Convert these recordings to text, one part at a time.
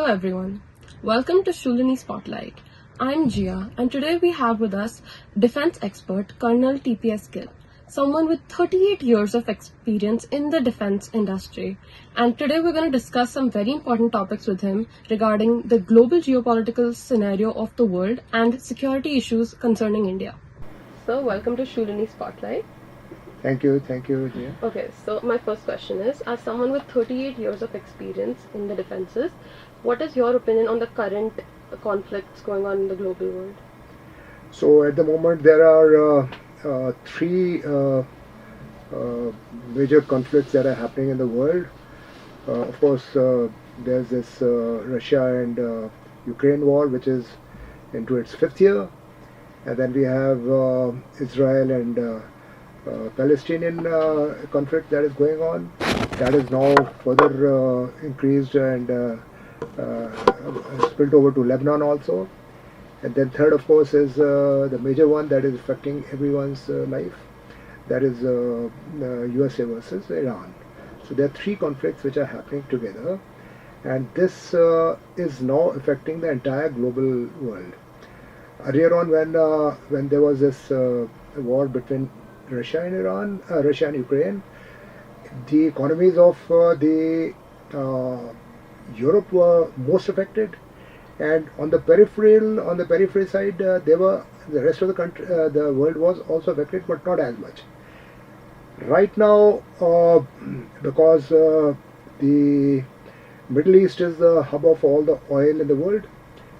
everyone, welcome to Shoolini Spotlight. I'm Gia and today we have with us defense expert Colonel TPS Gill, someone with 38 years of experience in the defense industry. And today we're going to discuss some very important topics with him regarding the global geopolitical scenario of the world and security issues concerning India. So welcome to Shoolini Spotlight. Thank you, Gia. Okay, so my first question is, as someone with 38 years of experience in the defenses, what is your opinion on the current conflicts going on in the global world? So at the moment there are three major conflicts that are happening in the world. Of course, there's this Russia and Ukraine war, which is into its fifth year, and then we have Israel and Palestinian conflict that is going on. That is now further increased and spilled over to Lebanon also. And then third, of course, is the major one that is affecting everyone's life. That is USA versus Iran. So there are three conflicts which are happening together, and this is now affecting the entire global world. Earlier on, when there was this war between Russia and Ukraine, the economies of the Europe were most affected, and on the periphery side, the rest of the country, the world was also affected, but not as much. Right now, because the Middle East is the hub of all the oil in the world,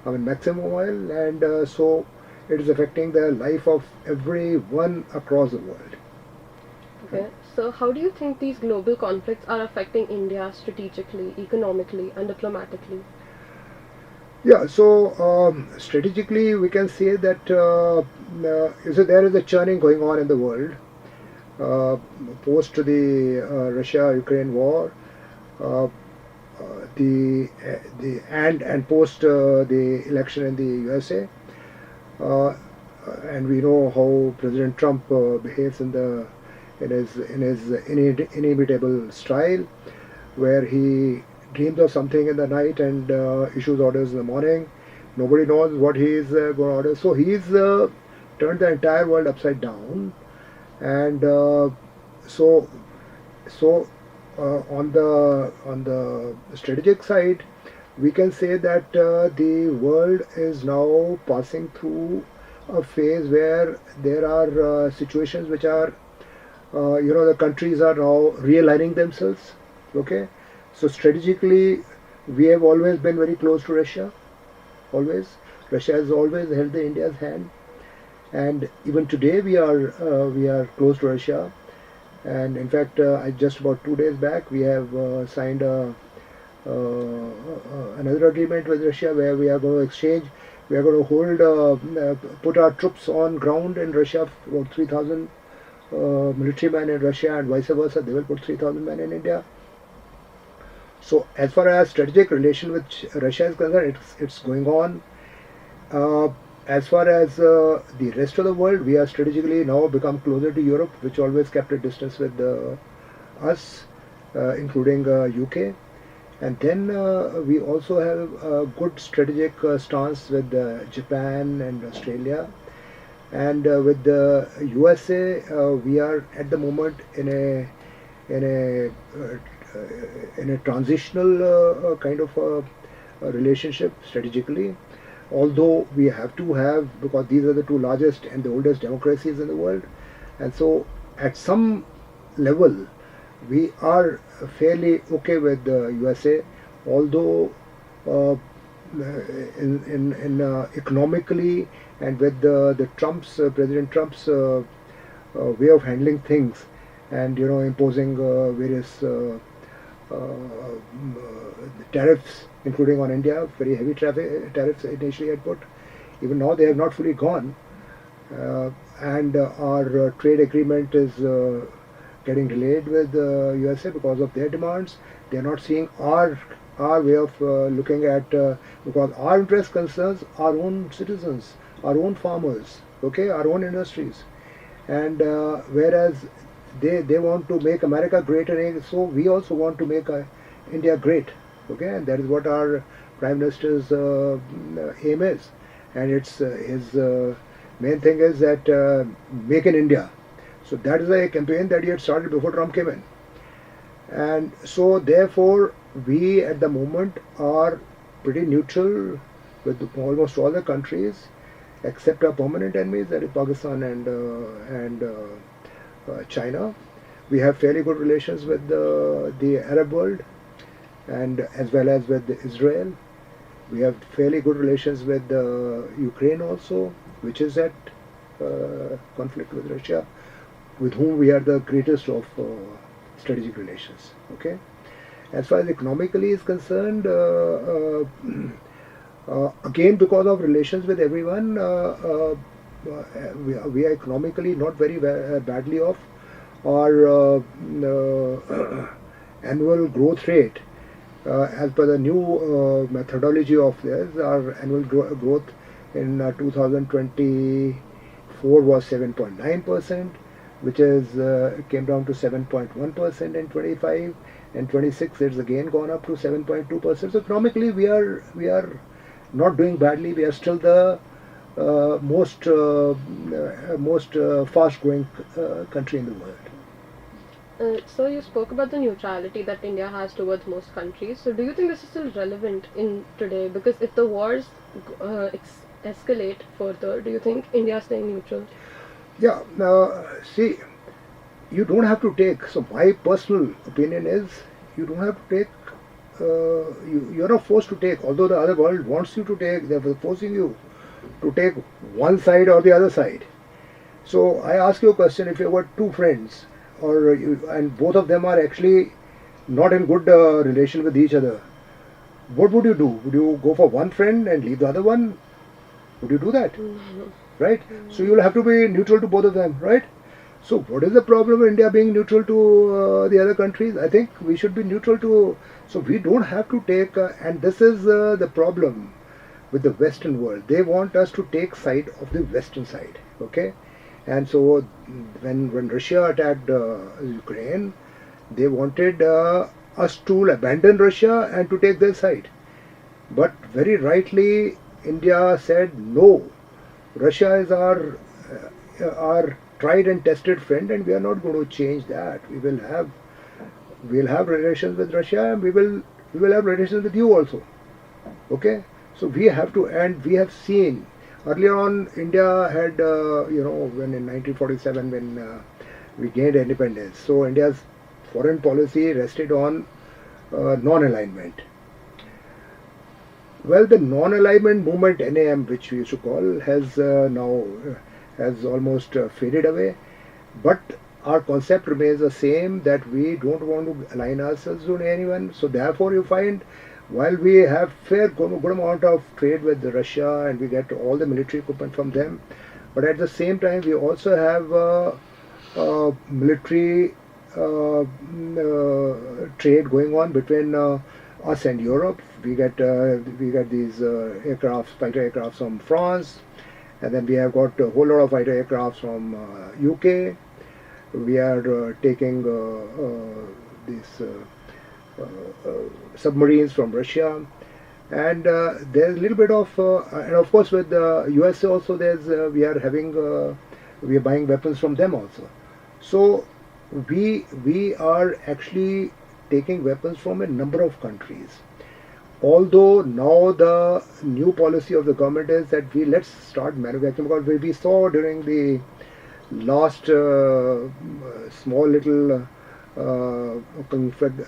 I mean maximum oil, and so it is affecting the life of everyone across the world. Okay, so how do you think these global conflicts are affecting India strategically, economically, and diplomatically? Yeah, so strategically we can say that so there is a churning going on in the world post the Russia-Ukraine war, and post the election in the USA. And we know how President Trump behaves in his inimitable style, where he dreams of something in the night and issues orders in the morning. Nobody knows what he is going to order. So he's turned the entire world upside down, and so on the strategic side, we can say that the world is now passing through a phase where there are situations which are, the countries are now realigning themselves. Okay, so strategically, we have always been very close to Russia. Always, Russia has always held the India's hand, and even today we are close to Russia. And in fact, just about 2 days back, we have signed another agreement with Russia where we are going to exchange. We are going to put our troops on ground in Russia, about 3,000 military men in Russia, and vice versa. They will put 3,000 men in India. So as far as strategic relation with Russia is concerned, it's going on. As far as the rest of the world, we are strategically now become closer to Europe, which always kept a distance with us, including UK. And then we also have a good strategic stance with Japan and Australia. And with the USA, we are at the moment in a transitional kind of a relationship strategically. Although we have to have, because these are the two largest and the oldest democracies in the world, and so at some level we are fairly okay with the USA, although economically and with the President Trump's way of handling things, and imposing various tariffs, including on India, very heavy tariffs initially had put. Even now they have not fully gone, and our trade agreement is getting delayed with the USA because of their demands. They are not seeing our way of looking at, because our interest concerns our own citizens, our own farmers, okay, our own industries, and whereas they want to make America great, and so we also want to make India great, okay, and that is what our Prime Minister's aim is, and it's his main thing is that make in India. So that is a campaign that he had started before Trump came in, and so therefore we at the moment are pretty neutral with almost all the countries except our permanent enemies, that is Pakistan and China. We have fairly good relations with the Arab world and as well as with Israel. We have fairly good relations with Ukraine also, which is at conflict with Russia, with whom we are the greatest of strategic relations. Okay, as far as economically is concerned, again because of relations with everyone, we are economically not very badly off. Our annual growth rate, as per the new methodology of theirs, our annual growth in 2024 was 7.9%, which is came down to 7.1% in 25, and 26 it's again gone up to 7.2%. So economically we are not doing badly. We are still the most fast growing country in the world. So you spoke about the neutrality that India has towards most countries. So do you think this is still relevant in today? Because if the wars escalate further, do you think India is staying neutral? Yeah. See, you don't have to take. So my personal opinion is you don't have to take. You're not forced to take. Although the other world wants you to take, they're forcing you to take one side or the other side. So I ask you a question: if you have got two friends, and both of them are actually not in good relation with each other, what would you do? Would you go for one friend and leave the other one? Would you do that? Mm-hmm. Right? So you will have to be neutral to both of them, right? So what is the problem of India being neutral to the other countries? I think we should be neutral to. So we don't have to take, and this is the problem with the Western world. They want us to take side of the Western side, okay? And so when Russia attacked Ukraine, they wanted us to abandon Russia and to take their side. But very rightly, India said no. Russia is our tried and tested friend, and we are not going to change that. We'll have relations with Russia, and we will have relations with you also. Okay, so we have to, and we have seen earlier on India had when in 1947 when we gained independence. So India's foreign policy rested on non-alignment. Well, the non-alignment movement, NAM, which we used to call, has now has almost faded away. But our concept remains the same, that we don't want to align ourselves to anyone. So therefore, you find while we have good amount of trade with Russia and we get all the military equipment from them, but at the same time we also have military trade going on between us and Europe. We get these fighter aircrafts from France, and then we have got a whole lot of fighter aircrafts from UK. We are taking these submarines from Russia, and there's a little bit of and of course with the USA also we are buying weapons from them also. So we are actually taking weapons from a number of countries. Although now the new policy of the government is that let's start manufacturing, because we saw during the last small little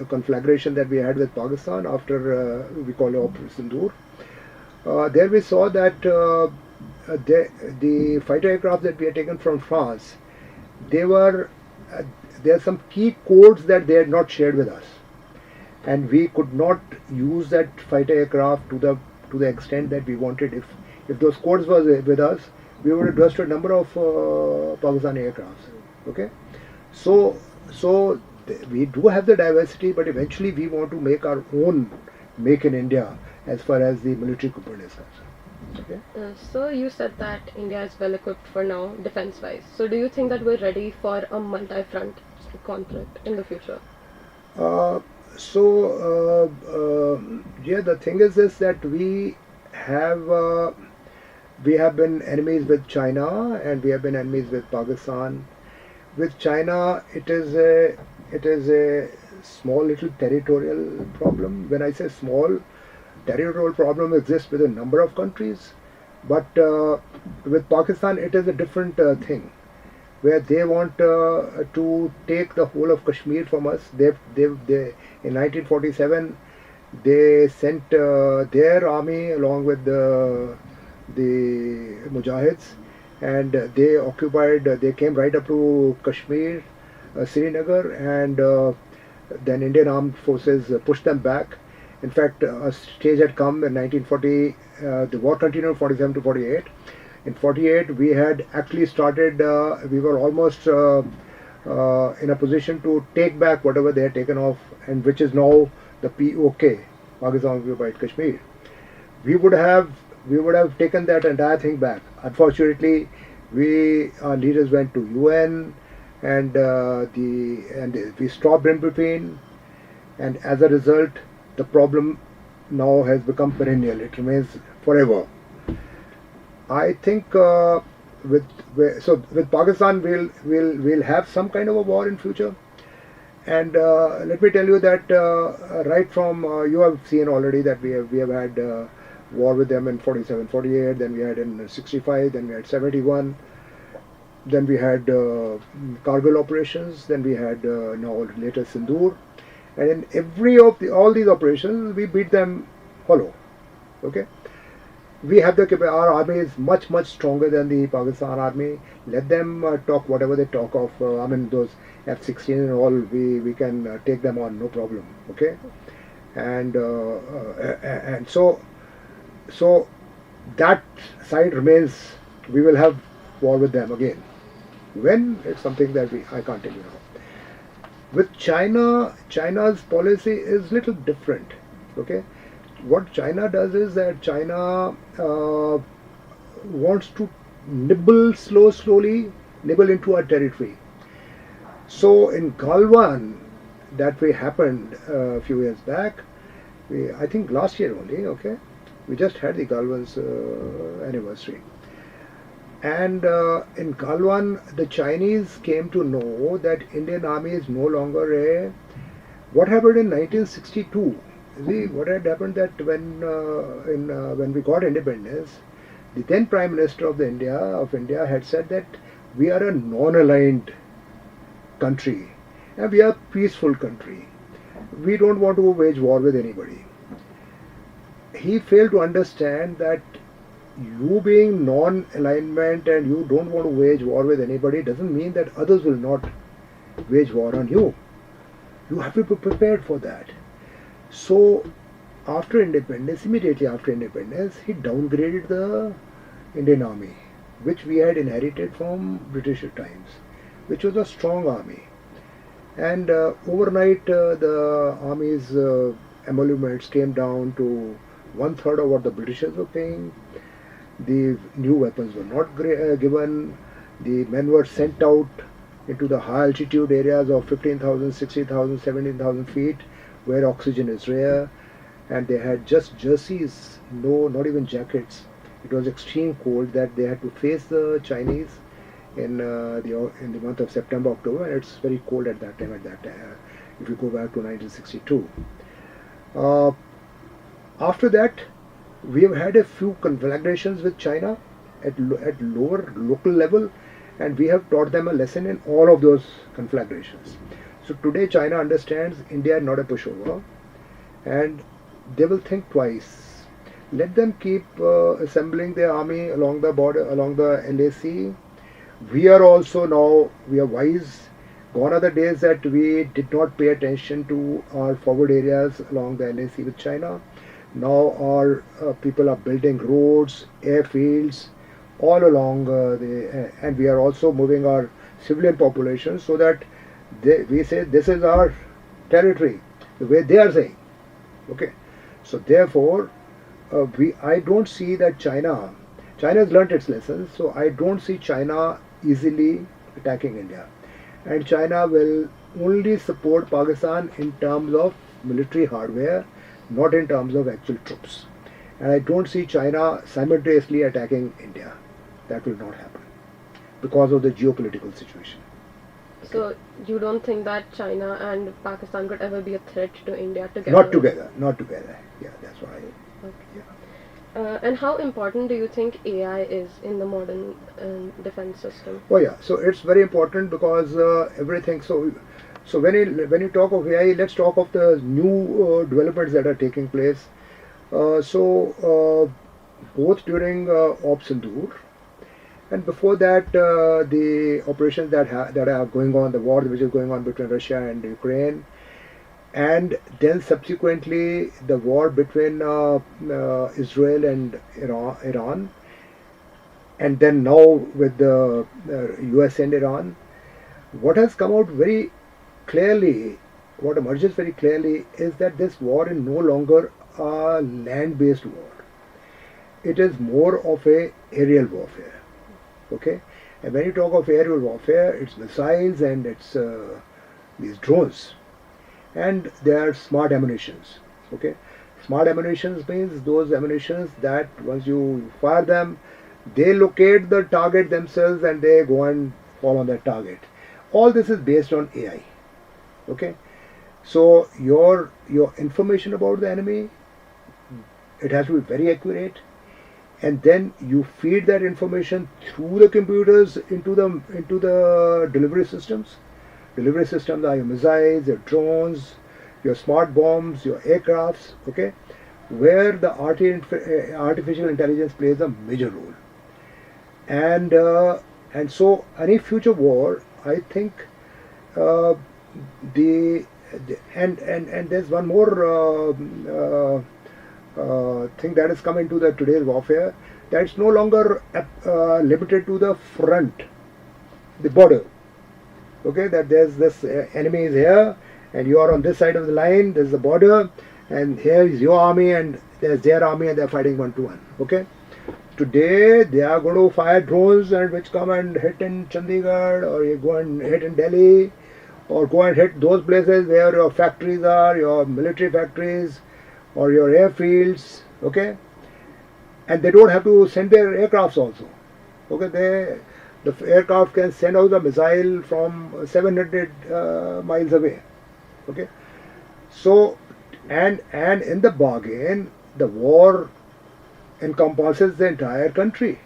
conflagration that we had with Pakistan after we call it Operation Sindoor. There we saw that the fighter aircraft that we had taken from France, there are some key codes that they had not shared with us, and we could not use that fighter aircraft to the extent that we wanted. If those codes were with us, we would have lost a number of Pakistani aircrafts. Okay, so we do have the diversity, but eventually we want to make our own make in India as far as the military equipment is concerned. Okay. So you said that India is well equipped for now, defense-wise. So do you think that we're ready for a multi-front conflict in the future? Yeah, the thing is this, that have uh, we have been enemies with China, and we have been enemies with Pakistan. With China, it is a small little territorial problem. When I say small, territorial problem exists with a number of countries, but with Pakistan, it is a different thing, where they want to take the whole of Kashmir from us. They in 1947 they sent their army along with the Mujahids, and they occupied. They came right up to Kashmir, Srinagar, and then Indian armed forces pushed them back. In fact, a stage had come in 1940. The war continued 47 to 48. In 48, we had actually started. We were almost in a position to take back whatever they had taken off, and which is now the POK, Pakistan occupied Kashmir. We would have taken that entire thing back. Unfortunately, our leaders went to UN, and we stopped in between, and as a result, the problem now has become perennial. It remains forever. I think with Pakistan, we'll have some kind of a war in future. And let me tell you that right from you have seen already that we have had war with them in 47, 48. Then we had in 65. Then we had 71. Then we had Kargil operations. Then we had now later Sindoor. And in every of all these operations, we beat them hollow. Okay. We have our army is much stronger than the Pakistan army. Let them talk whatever they talk of. I mean, those F-16 and all, we can take them on, no problem. Okay, and so that side remains. We will have war with them again. When, it's something that I can't tell you now. With China, China's policy is little different. Okay. What China does is that China wants to slowly nibble into our territory. So in Galwan, that way happened a few years back. I think last year only. Okay, we just had the Galwan's anniversary, and in Galwan, the Chinese came to know that Indian Army is no longer a. What happened in 1962? See, what had happened that when we got independence, the then Prime Minister of India had said that we are a non-aligned country and we are a peaceful country. We don't want to wage war with anybody. He failed to understand that you being non-alignment and you don't want to wage war with anybody doesn't mean that others will not wage war on you. You have to be prepared for that. So, immediately after independence, he downgraded the Indian Army, which we had inherited from British times, which was a strong army. And overnight, the army's emoluments came down to 1/3 of what the Britishers were paying. The new weapons were not given. The men were sent out into the high altitude areas of 15,000, 60,000, 17,000 feet, where oxygen is rare, and they had just jerseys, not even jackets. It was extreme cold that they had to face the Chinese in the month of September, October, and it's very cold at that time. If you go back to 1962, after that, we have had a few conflagrations with China at lower local level, and we have taught them a lesson in all of those conflagrations. So today China understands India is not a pushover, and they will think twice. Let them keep assembling their army along the border, along the LAC. We are wise. Gone are the days that we did not pay attention to our forward areas along the LAC with China. Now our people are building roads, airfields, all along and we are also moving our civilian population so that we say this is our territory, the way they are saying. Okay, so therefore, I don't see that China has learnt its lessons. So I don't see China easily attacking India, and China will only support Pakistan in terms of military hardware, not in terms of actual troops. And I don't see China simultaneously attacking India. That will not happen because of the geopolitical situation. So you don't think that China and Pakistan could ever be a threat to India together? Not together, not together. Yeah, that's why. Okay. Yeah. And how important do you think AI is in the modern defense system? Oh yeah, so it's very important because everything. So when you talk of AI, let's talk of the new developments that are taking place. Both during Op Sindoor and before that, the operations that are going on, the war which is going on between Russia and Ukraine, and then subsequently the war between Israel and Iran, and then now with the US and Iran, what has come out very clearly, what emerges very clearly is that this war is no longer a land-based war. It is more of a aerial warfare. Okay, and when you talk of aerial warfare, it's missiles and it's these drones, and they are smart ammunitions. Okay, smart ammunitions means those ammunitions that once you fire them, they locate the target themselves and they go and fall on that target. All this is based on AI. Okay, so your information about the enemy, it has to be very accurate, and then you feed that information through the computers into the delivery systems. Delivery systems are your missiles, your drones, your smart bombs, your aircrafts. Okay, where the artificial intelligence plays a major role, and so any future war, I think, and there's one more thing that has come into the today's warfare, that it's no longer limited to the front, the border. Okay, that there's this enemy is here and you are on this side of the line, there's the border, and here is your army and there's their army and they're fighting one to one. Okay, today they are going to fire drones and which come and hit in Chandigarh, or you go and hit in Delhi, or go and hit those places where your factories are, your military factories, or your airfields. Okay, and they don't have to send their aircrafts also. Okay, the aircraft can send out a missile from 700 miles away. Okay, so and in the bargain, the war encompasses the entire country.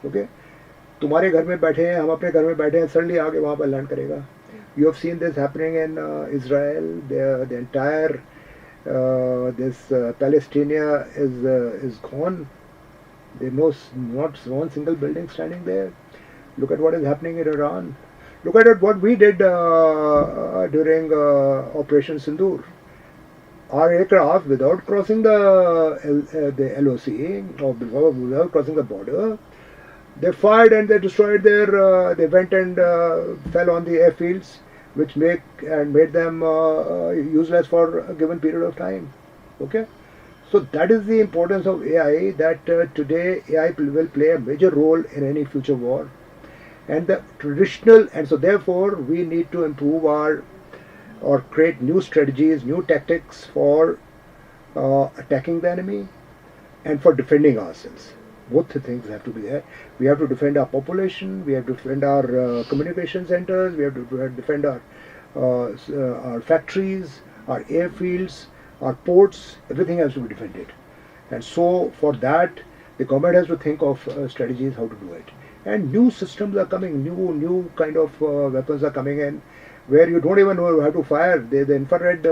Okay, तुम्हारे घर में बैठे हैं, हम अपने घर में बैठे हैं, suddenly आगे वहाँ पर लैंड करेगा. You have seen this happening in Israel. The entire Palestine is gone. There is not one single building standing there. Look at what is happening in Iran. Look at what we did during Operation Sindoor. Our aircraft, without crossing the LOC, or without crossing the border, they fired and they destroyed their. They went and fell on the airfields, which made them useless for a given period of time. Okay, so that is the importance of AI. That today AI will play a major role in any future war, and the traditional, and so therefore we need to improve our or create new strategies, new tactics for attacking the enemy and for defending ourselves. Both the things have to be there. We have to defend our population, we have to defend our communication centers, we have to defend our factories, our airfields, our ports. Everything has to be defended. And so for that, the government has to think of strategies how to do it. And new systems are coming, new kind of weapons are coming in, where you don't even know how to fire. The infrared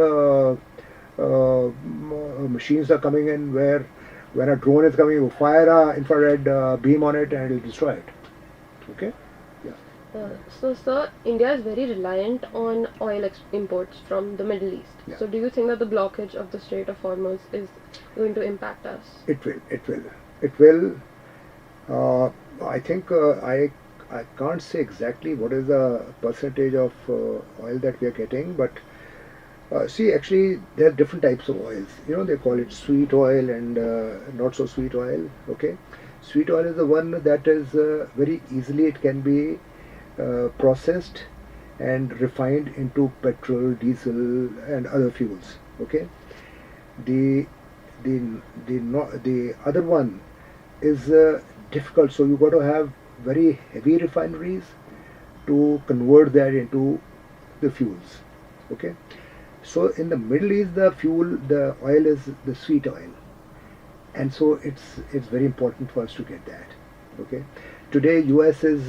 machines are coming in, where when a drone is coming, you fire an infrared beam on it and it will destroy it. Okay? Yeah. So, sir, India is very reliant on oil imports from the Middle East. Yeah. So, do you think that the blockage of the Strait of Hormuz is going to impact us? It will. I think I can't say exactly what is the percentage of oil that we are getting, but see, actually, there are different types of oils. You know, they call it sweet oil and not so sweet oil. Okay, sweet oil is the one that is very easily it can be processed and refined into petrol, diesel, and other fuels. Okay, the the other one is difficult. So you got to have very heavy refineries to convert that into the fuels. Okay, so in the Middle East, the oil is the sweet oil, and so it's very important for us to get that. Okay, today US is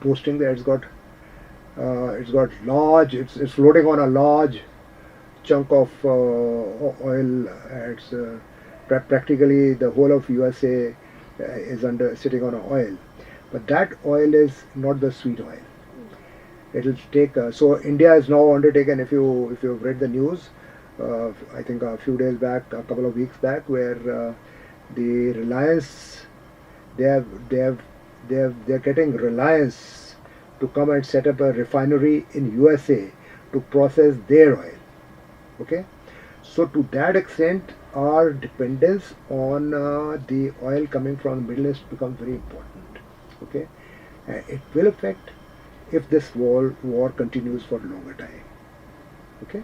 boasting that it's got large, it's floating on a large chunk of oil. It's practically the whole of USA is sitting on oil, but that oil is not the sweet oil. It'll take so India is now undertaken. If you've read the news, I think a few days back, a couple of weeks back, where the Reliance they're getting Reliance to come and set up a refinery in USA to process their oil. Okay, so to that extent, our dependence on the oil coming from the Middle East becomes very important. Okay, it will affect if this war continues for a longer time. Okay.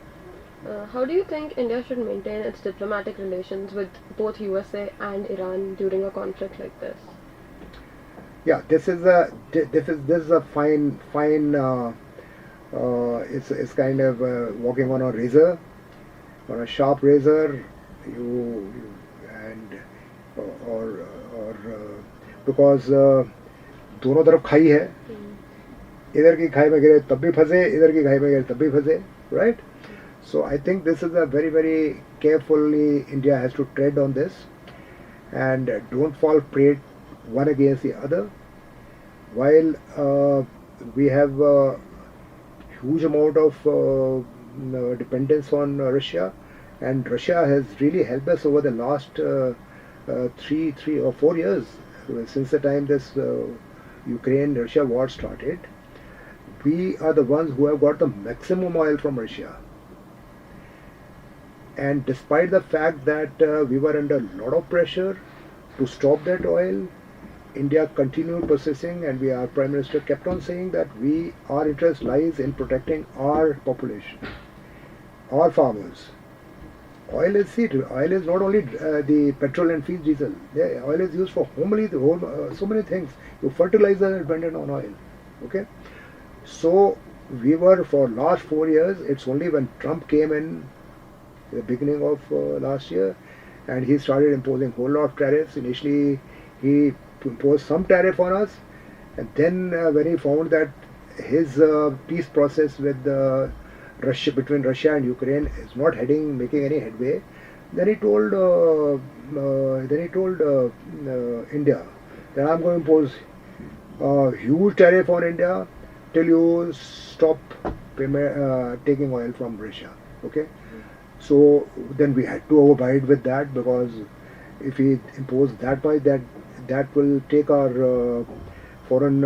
How do you think India should maintain its diplomatic relations with both USA and Iran during a conflict like this? Yeah, this is a fine. It's kind of walking on a razor, on a sharp razor. You and or because दोनों तरफ खाई है, इधर की खाई में गिरे तब भी फंसे, इधर की खाई में गिरे तब भी फंसे, right? So I think this is a very carefully India has to tread on this, and don't fall prey one against the other. While we have a huge amount of dependence on Russia, and Russia has really helped us over the last 3 or 4 years since the time this Ukraine-Russia war started. We are the ones who have got the maximum oil from Russia. And despite the fact that we were under a lot of pressure to stop that oil, India continued processing, and our Prime Minister kept on saying that our interest lies in protecting our population, our farmers. Oil is not only the petrol and feed diesel. Yeah, oil is used for so many things. Your fertilizer is dependent on oil. Okay, so we were for last 4 years. It's only when Trump came in the beginning of last year, and he started imposing a whole lot of tariffs. Initially, he imposed some tariff on us, and then when he found that his peace process with between Russia and Ukraine is not making any headway, then he told India that I'm going to impose a huge tariff on India till you stop taking oil from Russia. Okay. So then we had to abide with that, because if we impose that much, that will take our foreign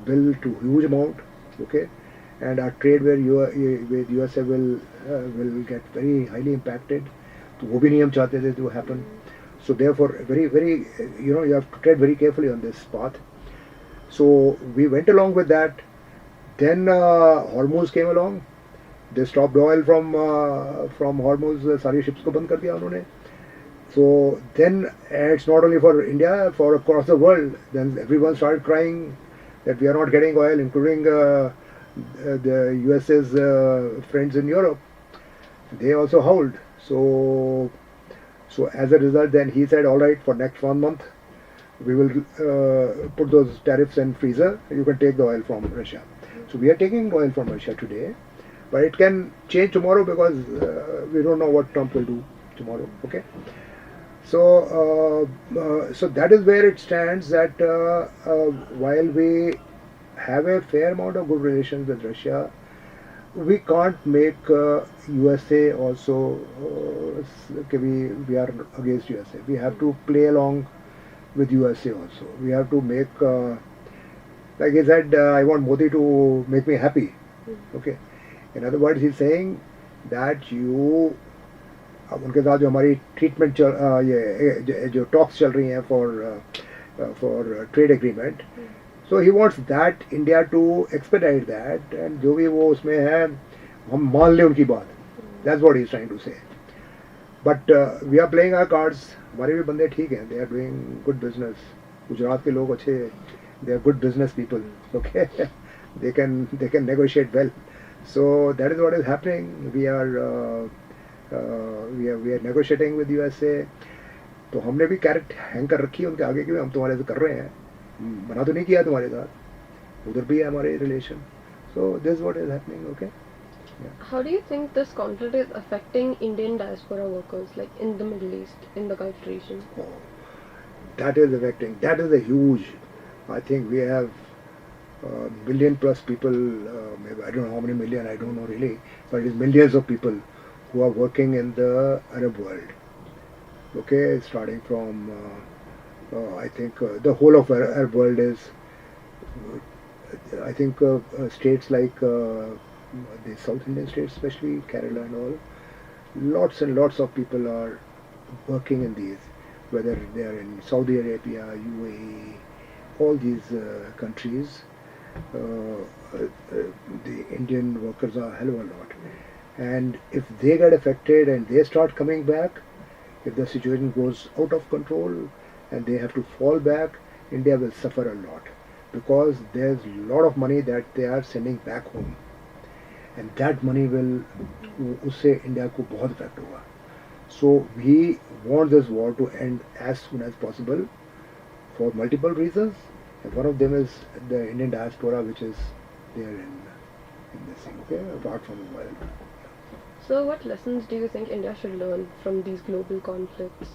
bill to huge amount. Okay, and our trade with USA will get very highly impacted. तो वो भी नहीं हम चाहते थे to happen. So therefore, very you have to tread very carefully on this path. So we went along with that. Then Hormuz came along. They stopped oil from Hormuz. सारी ships को बंद कर दिया उन्होंने. So then it's not only for India, for across the world. Then everyone started crying that we are not getting oil, including the US's friends in Europe. They also howled. So as a result, then he said, all right, for next 1 month, we will put those tariffs in freezer. You can take the oil from Russia. So we are taking oil from Russia today, but it can change tomorrow, because we don't know what Trump will do tomorrow. Okay. So that is where it stands, that while we have a fair amount of good relations with Russia, we can't make USA also we are against USA. We have to play along with USA also. We have to make like he said, I want Modi to make me happy. Okay. In other words, he's saying that you उनके साथ जो हमारी treatment ये जो talks चल रही हैं for trade agreement, So he wants that India to expedite that, and जो भी वो उसमें है हम मान लें उनकी बात. That's what he's trying to say. But we are playing our cards. हमारे भी बंदे ठीक हैं. They are doing good business. Gujarat के लोग अच्छे. They are good business people. Okay, they can negotiate well. So that is what is happening. We are negotiating with USA. तो हमने भी कैरेट हैंग कर रखी है उनके आगे की, हम तुम्हारे से कर रहे हैं, मना तो नहीं किया तुम्हारे साथ, उधर भी है हमारे relation. So this is what is happening. Okay. Yeah. How do you think this conflict is affecting Indian diaspora workers, like in the Middle East, in the Gulf region? Oh, that is affecting. That is a huge. I think we have million plus people. Maybe I don't know how many million. I don't know really, but it is millions of people who are working in the Arab world. Okay, starting from I think the whole of Arab world is. I think states like the South Indian states, especially Kerala and all, lots and lots of people are working in these, whether they are in Saudi Arabia, UAE, all these countries. The Indian workers are a hell of a lot. And if they get affected and they start coming back, if the situation goes out of control and they have to fall back, India will suffer a lot. Because there's a lot of money that they are sending back home, and that money will उससे India को बहुत effect होगा. So we want this war to end as soon as possible for multiple reasons, and one of them is the Indian diaspora, which is there in this thing. Okay, apart from the world. So what lessons do you think India should learn from these global conflicts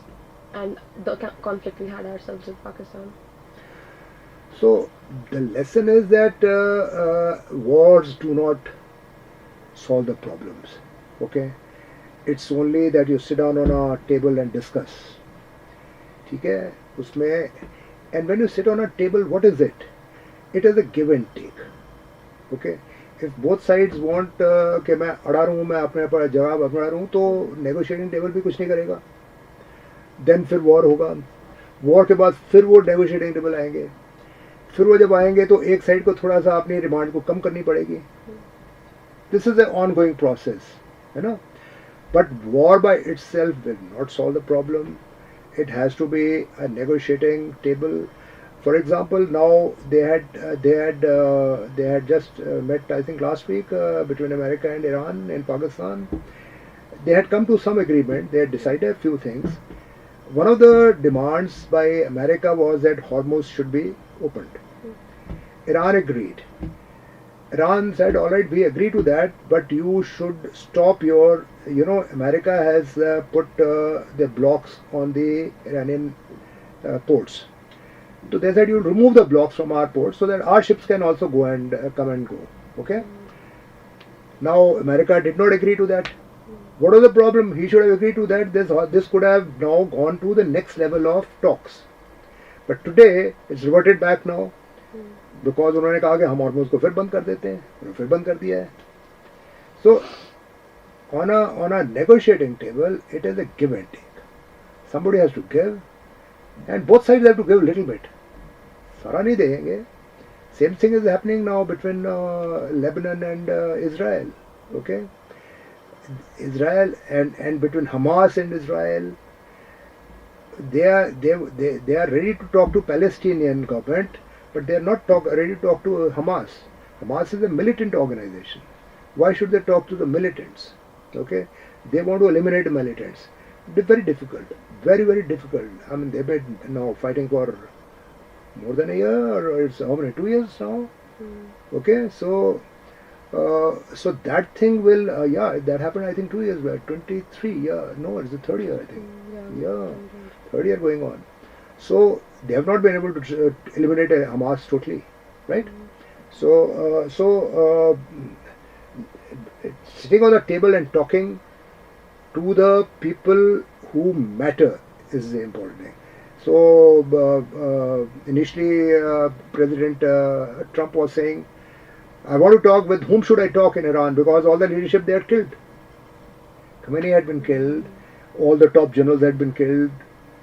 and the conflict we had ourselves with Pakistan? So the lesson is that wars do not solve the problems. Okay, it's only that you sit down on a table and discuss. ठीक है, उसमें, and when you sit on a table, what is it? It is a give and take. Okay, if both sides want कि मैं अड़ा रहूँ, मैं अपने पर जवाब अपना रहूँ, तो negotiating table भी कुछ नहीं करेगा. Then फिर war होगा. War के बाद फिर वो negotiating table आएंगे. फिर वो जब आएंगे तो एक साइड को थोड़ा सा अपनी डिमांड को कम करनी पड़ेगी. This is a ongoing process, है ना. But war by itself will not solve the problem. It has to be a negotiating table. For example, now they had just met, I think last week, between America and Iran and Pakistan. They had come to some agreement. They had decided a few things. One of the demands by America was that Hormuz should be opened. Iran agreed. Iran said, all right, we agree to that, but you should stop your, America has put the blocks on the Iranian ports. So they said, you remove the blocks from our ports so that our ships can also go and come and go. Okay? Now, America did not agree to that. What was the problem? He should have agreed to that. This could have now gone to the next level of talks. But today, it's reverted back now. Because उन्होंने कहा कि हम Hormoz को फिर बंद कर देते हैं, उन्होंने फिर बंद कर दिया है. So on a negotiating table, it is a give and take. Somebody has to give, and both sides have to give a little bit. सारा नहीं देंगे. Same thing is happening now between Lebanon and Israel. Okay, Israel and between Hamas and Israel. They are ready to talk to Palestinian government, but they are not ready to talk to Hamas. Hamas is a militant organization. Why should they talk to the militants? Okay, they want to eliminate the militants. It's very difficult, very very difficult. I mean, they've been now fighting for more than a year, or it's how many, 2 years now. Okay, so that thing will that happened, I think 2 years back, 23. No, it's the third year, I think. Third year going on. So they have not been able to eliminate Hamas totally, right? So sitting on the table and talking to the people who matter is the important thing. So initially President Trump was saying, I want to talk with whom should I talk in Iran, because all the leadership they had killed. Khomeini had been killed, all the top generals had been killed,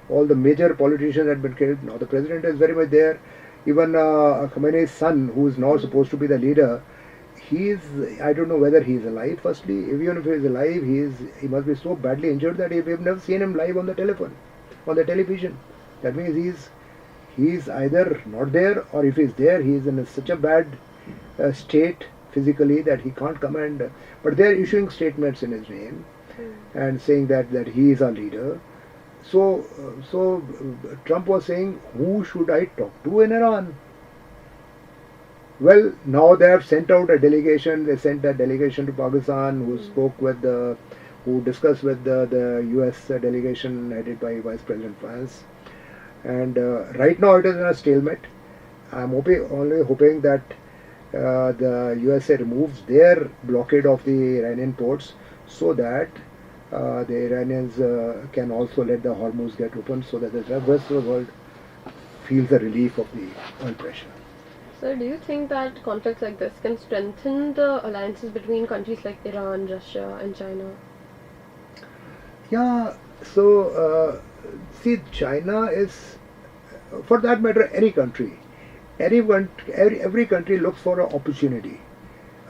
all the major politicians had been killed. Now the president is very much there. Even Khamenei's son, who is now supposed to be the leader, I don't know whether he is alive. Firstly, even if he is alive, he must be so badly injured that we've never seen him live on the telephone, on the television. That means he's either not there, or if he's there, he's in such a bad state physically that he can't come and. But they're issuing statements in his name and saying that he is our leader. So Trump was saying, who should I talk to in Iran? Well, now they have sent out a delegation. They sent a delegation to Pakistan who discussed with the U.S. delegation headed by Vice President Vance. And right now it is in a stalemate. I'm only hoping that the USA removes their blockade of the Iranian ports so that the Iranians can also let the Hormuz get open so that the rest of the world feels the relief of the oil pressure. So do you think that conflicts like this can strengthen the alliances between countries like Iran, Russia and China? Yeah, so see, China is, for that matter, any country. Every country looks for an opportunity,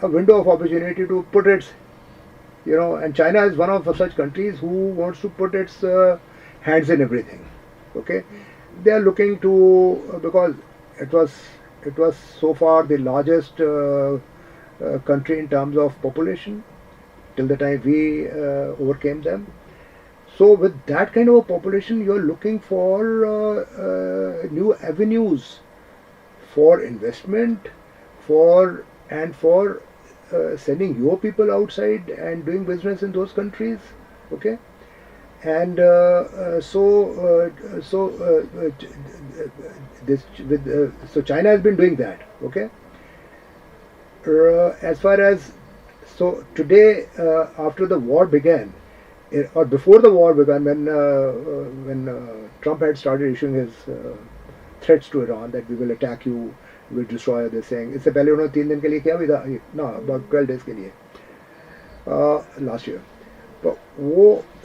a window of opportunity to put its, and China is one of such countries who wants to put its hands in everything. Okay, they are looking to, because it was so far the largest country in terms of population till the time we overcame them. So with that kind of a population, you are looking for new avenues for investment, for sending your people outside and doing business in those countries. Okay, and so China has been doing that. Okay, as far as, so today, after the war began, or before the war began, when Trump had started issuing his threats to Iran that we will attack you, we will destroy this thing. इससे पहले उन्होंने 3 दिन के लिए किया भी था, no, about 12 days के लिए, last year. But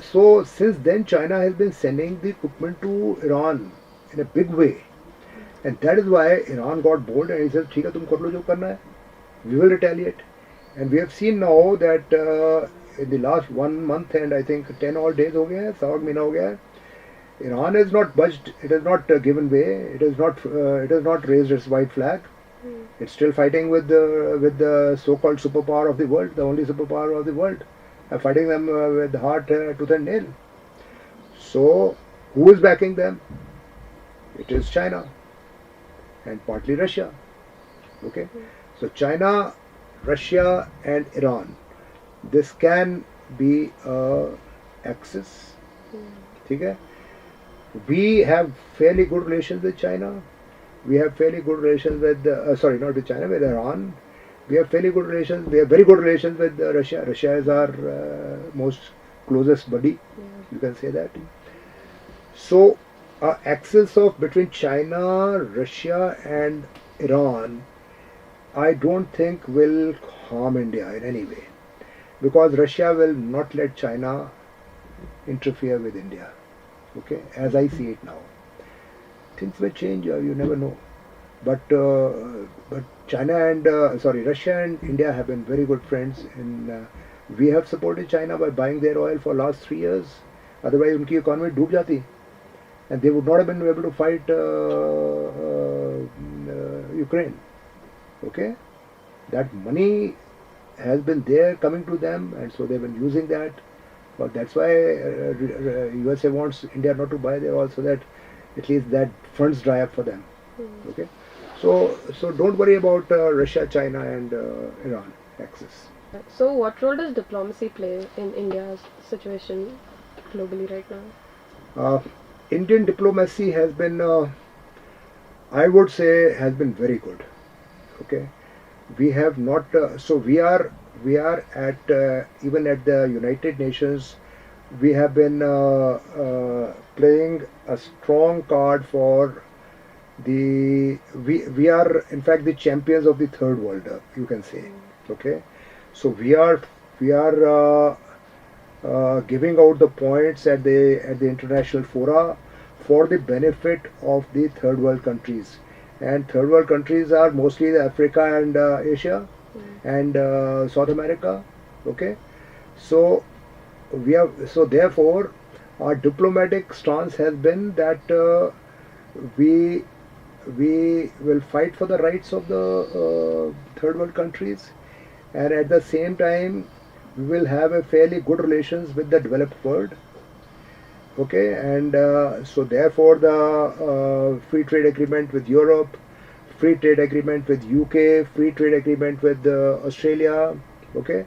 so since then China has been sending the equipment to Iran in a big way, and that is why Iran got bold and he said, ठीक है तुम कर लो जो करना है, we will retaliate. And we have seen now that in the last 1 month and I think 10 odd days हो गए हैं, सवा महीना हो गया है, Iran has not budged. It has not given way. It has not raised its white flag. It's still fighting with the so-called superpower of the world, the only superpower of the world, fighting them with heart, tooth and nail. So who is backing them? It is China and partly Russia. Okay, so China, Russia and Iran. This can be a axis. Okay. We have fairly good relations with China. We have fairly good relations with, not with China, with Iran. We have fairly good relations. We have very good relations with Russia. Russia is our most closest buddy. You can say that. So, axis of between China, Russia, and Iran, I don't think will harm India in any way, because Russia will not let China interfere with India. Okay, as I see it now, things may change. You never know. But Russia and India have been very good friends, and we have supported China by buying their oil for last 3 years. Otherwise, उनकी economy डूब जाती, and they would not have been able to fight Ukraine. Okay, that money has been there coming to them, and so they've been using that. But that's why USA wants India not to buy their oil, so that at least that funds dry up for them. Okay, so don't worry about Russia, China, and Iran axis. So what role does diplomacy play in India's situation globally right now? Indian diplomacy has been, I would say, has been very good. Okay, we have not. So we are at even at the United Nations, we have been playing a strong card for the. We are in fact the champions of the third world. You can say. Okay, so we are giving out the points at the international fora for the benefit of the third world countries, and third world countries are mostly the Africa and Asia and South America. Okay, so therefore our diplomatic stance has been that we we will fight for the rights of the third world countries, and at the same time we will have a fairly good relations with the developed world. Okay, and so therefore the free trade agreement with Europe, free trade agreement with UK, free trade agreement with Australia. Okay,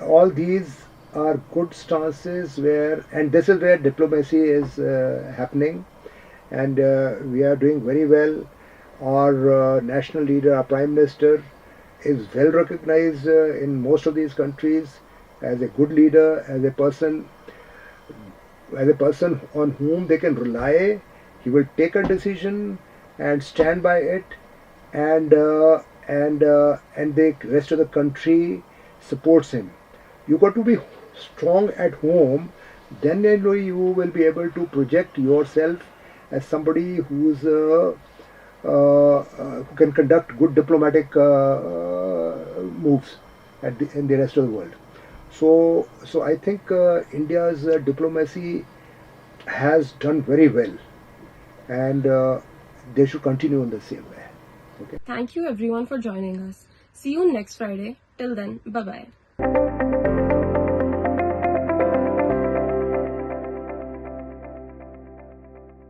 all these are good stances where, and this is where diplomacy is happening, and we are doing very well. Our national leader, our prime minister, is well recognized in most of these countries as a good leader, as a person on whom they can rely. He will take a decision and stand by it, and the rest of the country supports him. You got to be strong at home, then you will be able to project yourself as somebody who can conduct good diplomatic moves in the rest of the world. So I think India's diplomacy has done very well, and they should continue in the same way. Okay. Thank you everyone for joining us. See you next Friday. Till then, bye bye.